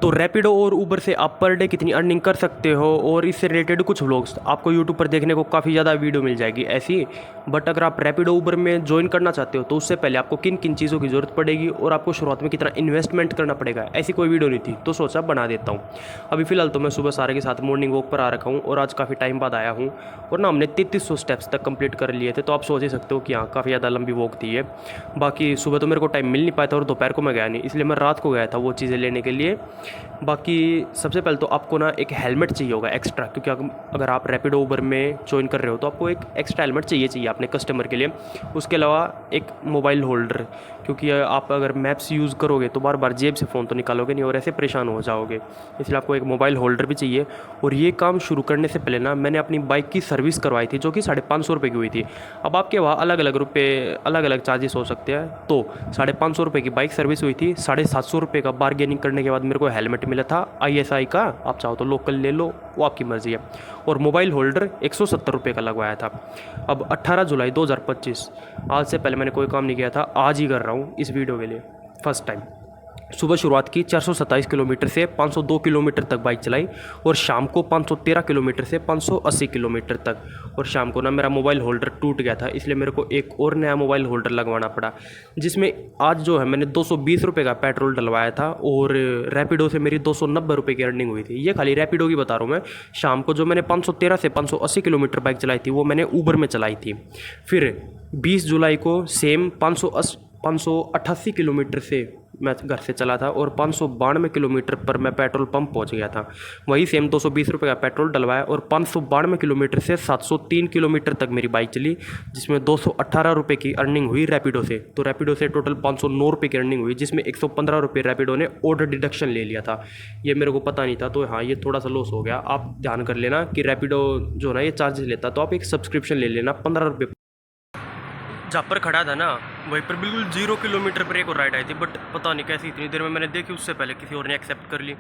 तो रैपिडो और उबर से आप पर डे कितनी अर्निंग कर सकते हो और इससे रिलेटेड कुछ व्लॉग्स आपको यूट्यूब पर देखने को काफ़ी ज़्यादा वीडियो मिल जाएगी ऐसी। बट अगर आप रैपिडो उबर में ज्वाइन करना चाहते हो तो उससे पहले आपको किन किन चीज़ों की ज़रूरत पड़ेगी और आपको शुरुआत में कितना इन्वेस्टमेंट करना पड़ेगा, ऐसी कोई वीडियो नहीं थी तो सोचा बना देता हूँ। अभी फ़िलहाल तो मैं सुबह सारे के साथ मॉर्निंग वॉक पर आ रखा हूँ और आज काफ़ी टाइम बाद आया हूँ और ना हमने 3300 स्टेप्स तक कंप्लीट कर लिए थे। तो आप सोच ही सकते हो कि हाँ काफ़ी ज़्यादा लंबी वॉक थी ये। बाकी सुबह तो मेरे को टाइम मिल नहीं पाया था और दोपहर को मैं गया नहीं, इसलिए मैं रात को गया था वो चीज़ें लेने के लिए। बाकी सबसे पहले तो आपको ना एक हेलमेट चाहिए होगा एक्स्ट्रा, क्योंकि अगर आप रैपिडो उबर में ज्वाइन कर रहे हो तो आपको एक एक्स्ट्रा हेलमेट चाहिए अपने कस्टमर के लिए। उसके अलावा एक मोबाइल होल्डर, क्योंकि आप अगर मैप्स यूज़ करोगे तो बार बार जेब से फ़ोन तो निकालोगे नहीं और ऐसे परेशान हो जाओगे, इसलिए आपको एक मोबाइल होल्डर भी चाहिए। और ये काम शुरू करने से पहले ना मैंने अपनी बाइक की सर्विस करवाई थी जो कि 550 रुपये की हुई थी। अब आपके वहाँ अलग अलग रुपये अलग अलग चार्जेस हो सकते हैं। तो 550 रुपये की बाइक सर्विस हुई थी, 750 रुपये का बारगेनिंग करने के बाद मेरे को हेलमेट मिला था ISI का। आप चाहो तो लोकल ले लो, वो आपकी मर्ज़ी है। और मोबाइल होल्डर 170 रुपये का लगवाया था। अब 18 जुलाई 2025, आज से पहले मैंने कोई काम नहीं किया था, आज ही कर रहा हूँ इस वीडियो के लिए फर्स्ट टाइम। सुबह शुरुआत की 427 किलोमीटर से 502 किलोमीटर तक बाइक चलाई और शाम को 513 किलोमीटर से 580 किलोमीटर तक। और शाम को ना मेरा मोबाइल होल्डर टूट गया था, इसलिए मेरे को एक और नया मोबाइल होल्डर लगवाना पड़ा, जिसमें आज जो है मैंने 220 रुपये का पेट्रोल डलवाया था और रैपिडो से मेरी 290 रुपये की अर्निंग हुई थी। ये खाली रैपिडो की बता रहा हूँ मैं। शाम को जो मैंने 513 से 580 किलोमीटर बाइक चलाई थी वो मैंने ऊबर में चलाई थी। फिर 20 जुलाई को सेम 588 किलोमीटर से मैं घर से चला था और 592 किलोमीटर पर मैं पेट्रोल पंप पहुंच गया था। वही सेम 220 रुपये का पेट्रोल डलवाया और 592 किलोमीटर से 703 किलोमीटर तक मेरी बाइक चली, जिसमें 218 रुपये की अर्निंग हुई रैपिडो से। तो रैपिडो से टोटल 509 रुपये की अर्निंग हुई, जिसमें 115 रुपये रैपिडो ने ऑर्डर डिडक्शन ले लिया था। ये मेरे को पता नहीं था, तो हाँ ये थोड़ा सा लॉस हो गया। आप ध्यान कर लेना कि रैपिडो जो ना ये चार्जेस लेता, तो आप एक सब्सक्रिप्शन ले लेना 15 रुपये। जहाँ पर खड़ा था ना वहीं पर बिल्कुल 0 किलोमीटर पर एक और राइड आई थी, बट पता नहीं कैसी इतनी देर में मैंने देखी, उससे पहले किसी और ने एक्सेप्ट कर ली।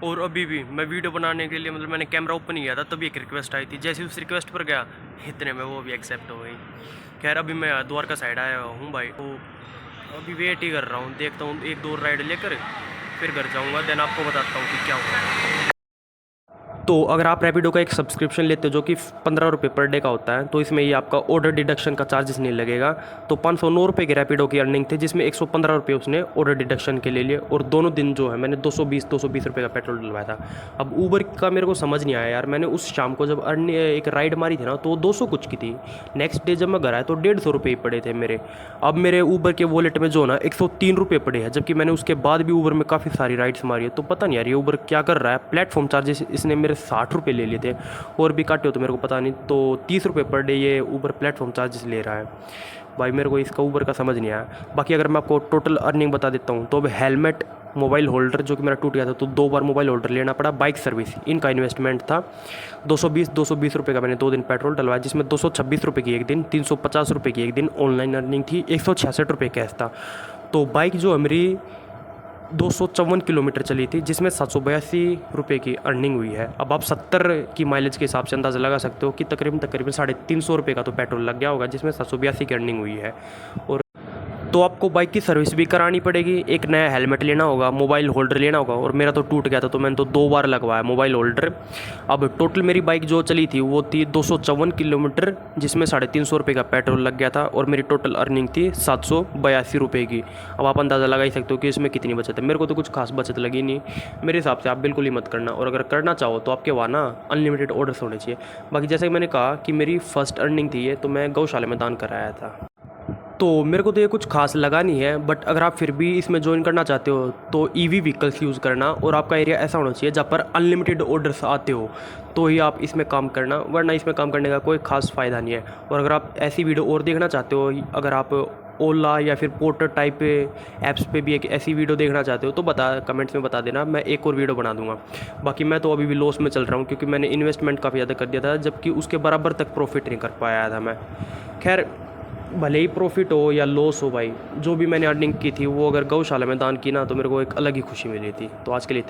और अभी भी मैं वीडियो बनाने के लिए मैंने कैमरा ओपन किया था, तभी एक रिक्वेस्ट आई थी। जैसे उस रिक्वेस्ट पर गया इतने में वो भी एक्सेप्ट हो गई। खैर अभी मैं द्वारका साइड आया हूँ भाई, तो अभी वेट ही कर रहा हूँ, देखता हूँ 1-2 राइड लेकर फिर घर जाऊँगा, देन आपको बताता हूँ कि क्या होगा। तो अगर आप रैपिडो का एक सब्सक्रिप्शन लेते हो जो कि 15 रुपये पर डे का होता है, तो इसमें ये आपका ऑर्डर डिडक्शन का चार्जेस नहीं लगेगा। तो 509 रुपये की रैपिडो की अर्निंग थी, जिसमें 115 रुपये उसने ऑर्डर डिडक्शन के ले लिए। और दोनों दिन जो है मैंने 220 रुपये का पेट्रोल डलवाया था। अब ऊबर का मेरे को समझ नहीं आया यार, मैंने उस शाम को जब एक राइड मारी थी ना तो 200 कुछ की थी। नेक्स्ट डे जब मैं घर आया तो 150 रुपये ही पड़े थे मेरे। अब मेरे ऊबर के वॉलेट में जो ना 103 रुपये पड़े हैं, जबकि मैंने उसके बाद भी ऊबर में काफ़ी सारी राइड्स मारी है। तो पता नहीं यार ये ऊबर क्या कर रहा है। प्लेटफॉर्म चार्जेस इसने मेरे 60 रुपये ले लिए थे, और भी काटे हो तो मेरे को पता नहीं। तो 30 रुपये पर डे ये ऊबर प्लेटफॉर्म चार्जेस ले रहा है भाई। मेरे को इसका ऊबर का समझ नहीं आया। बाकी अगर मैं आपको टोटल अर्निंग बता देता हूँ, तो अब हेलमेट, मोबाइल होल्डर जो कि मेरा टूट गया था तो 2 बार मोबाइल होल्डर लेना पड़ा, बाइक सर्विस, इनका इन्वेस्टमेंट था 220 रुपये का। मैंने 2 दिन पेट्रोल डलवाया, जिसमें 226 रुपये की एक दिन, 350 रुपये की एक दिन ऑनलाइन अर्निंग थी, 166 रुपये कैश था। तो बाइक जो है मेरी 254 किलोमीटर चली थी, जिसमें 782 रुपये की अर्निंग हुई है। अब आप 70 की माइलेज के हिसाब से अंदाज़ा लगा सकते हो कि तकरीबन 350 रुपये का तो पेट्रोल लग गया होगा, जिसमें 782 की अर्निंग हुई है। और तो आपको बाइक की सर्विस भी करानी पड़ेगी, एक नया हेलमेट लेना होगा, मोबाइल होल्डर लेना होगा। और मेरा तो टूट गया था तो मैंने तो 2 बार लगवाया मोबाइल होल्डर। अब टोटल मेरी बाइक जो चली थी वो थी 254 किलोमीटर, जिसमें 350 रुपये का पेट्रोल लग गया था और मेरी टोटल अर्निंग थी 782 रुपये की। अब आप अंदाज़ा लगा ही सकते हो कि इसमें कितनी बचत है। मेरे को तो कुछ खास बचत लगी नहीं। मेरे हिसाब से आप बिल्कुल ही मत करना, और अगर करना चाहो तो आपके वहाँ ना अनलिमिटेड ऑर्डर्स होने चाहिए। बाकी जैसे कि मैंने कहा कि मेरी फर्स्ट अर्निंग थी ये, तो मैं गौशाला में दान कराया था। तो मेरे को तो ये कुछ खास लगा नहीं है, बट अगर आप फिर भी इसमें ज्वाइन करना चाहते हो तो EV व्हीकल्स यूज़ करना, और आपका एरिया ऐसा होना चाहिए जहाँ पर अनलिमिटेड ऑर्डर्स आते हो, तो ही आप इसमें काम करना, वरना इसमें काम करने का कोई खास फ़ायदा नहीं है। और अगर आप ऐसी वीडियो और देखना चाहते हो, अगर आप ओला या फिर पोर्टर टाइप ऐप्स पे भी एक ऐसी वीडियो देखना चाहते हो, तो कमेंट्स में बता देना, मैं एक और वीडियो बना दूंगा। बाकी मैं तो अभी भी लॉस में चल रहा हूँ, क्योंकि मैंने इन्वेस्टमेंट काफ़ी ज़्यादा कर दिया था, जबकि उसके बराबर तक प्रॉफिट नहीं कर पाया था मैं। खैर भले ही प्रॉफिट हो या लॉस हो भाई, जो भी मैंने अर्निंग की थी वो अगर गौशाला में दान की ना, तो मेरे को एक अलग ही खुशी मिली थी। तो आज के लिए